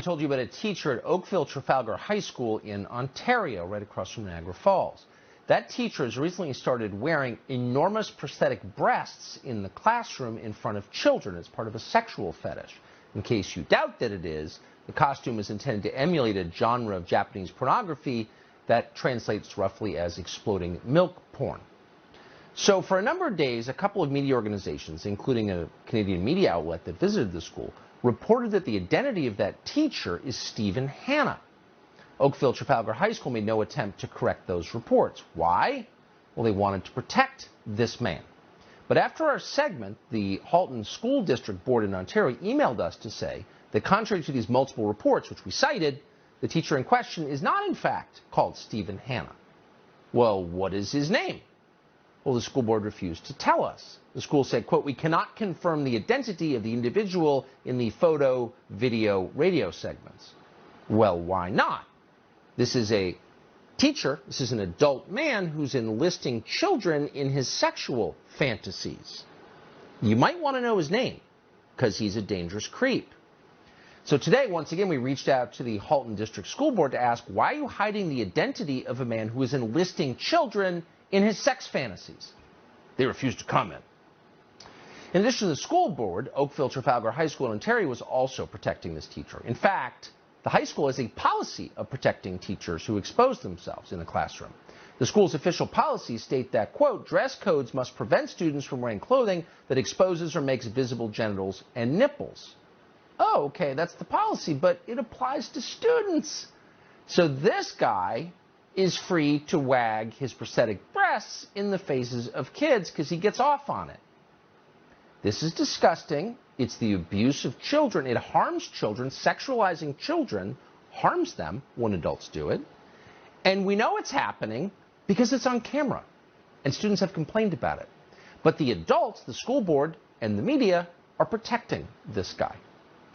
told you about a teacher at Oakville Trafalgar High School in Ontario, right across from Niagara Falls. That teacher has recently started wearing enormous prosthetic breasts in the classroom in front of children as part of a sexual fetish. In case you doubt that it is, the costume is intended to emulate a genre of Japanese pornography that translates roughly as exploding milk porn. So for a number of days, a couple of media organizations, including a Canadian media outlet that visited the school, reported that the identity of that teacher is Stephen Hanna. Oakville Trafalgar High School made no attempt to correct those reports. Why? Well, they wanted to protect this man. But after our segment, the Halton School District Board in Ontario emailed us to say that contrary to these multiple reports, which we cited, the teacher in question is not, in fact, called Stephen Hanna. Well, what is his name? Well, the school board refused to tell us. The school said, quote, "We cannot confirm the identity of the individual in the photo, video, radio segments." Well, why not? This is a teacher, this is an adult man who's enlisting children in his sexual fantasies. You might want to know his name, because he's a dangerous creep. So today, once again, we reached out to the Halton District School Board to ask, why are you hiding the identity of a man who is enlisting children in his sex fantasies? They refused to comment. In addition to the school board, Oakville Trafalgar High School in Ontario was also protecting this teacher. In fact, the high school has a policy of protecting teachers who expose themselves in the classroom. The school's official policies state that, quote, "Dress codes must prevent students from wearing clothing that exposes or makes visible genitals and nipples." Oh, okay, that's the policy, but it applies to students. So this guy is free to wag his prosthetic breasts in the faces of kids because he gets off on it. This is disgusting. It's the abuse of children. It harms children. Sexualizing children harms them when adults do it. And we know it's happening because it's on camera. And students have complained about it. But the adults, the school board, and the media are protecting this guy.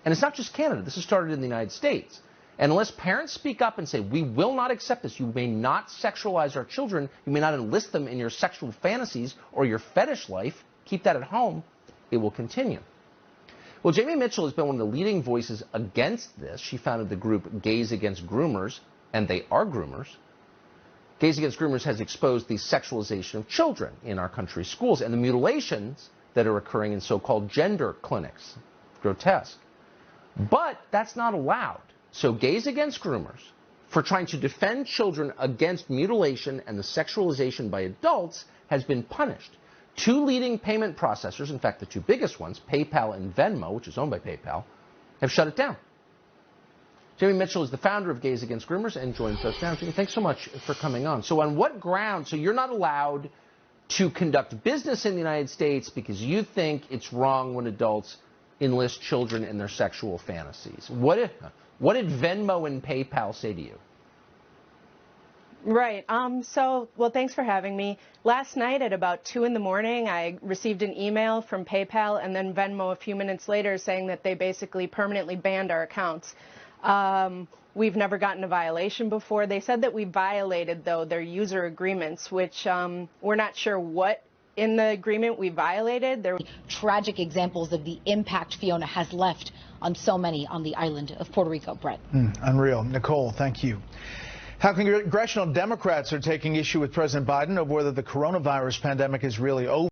And it's not just Canada. This has started in the United States. And unless parents speak up and say, we will not accept this, you may not sexualize our children, you may not enlist them in your sexual fantasies or your fetish life, keep that at home, it will continue. Well, Jamie Mitchell has been one of the leading voices against this. She founded the group Gays Against Groomers, and they are groomers. Gays Against Groomers has exposed the sexualization of children in our country's schools and the mutilations that are occurring in so-called gender clinics. Grotesque. But that's not allowed. So Gays Against Groomers, for trying to defend children against mutilation and the sexualization by adults, has been punished. Two leading payment processors, in fact the two biggest ones, PayPal and Venmo, which is owned by PayPal, have shut it down. Jamie Mitchell is the founder of Gays Against Groomers and joins us now. Jamie, thanks so much for coming on. So on what ground, so you're not allowed to conduct business in the United States because you think it's wrong when adults enlist children in their sexual fantasies. What did Venmo and PayPal say to you? Right. Well, thanks for having me. Last night at about 2 in the morning, I received an email from PayPal and then Venmo a few minutes later saying that they basically permanently banned our accounts. We've never gotten a violation before. They said that we violated, though, their user agreements, which we're not sure what in the agreement we violated. There were tragic examples of the impact Fiona has left on so many on the island of Puerto Rico. Brett. Unreal. Nicole, thank you. How congressional Democrats are taking issue with President Biden over whether the coronavirus pandemic is really over.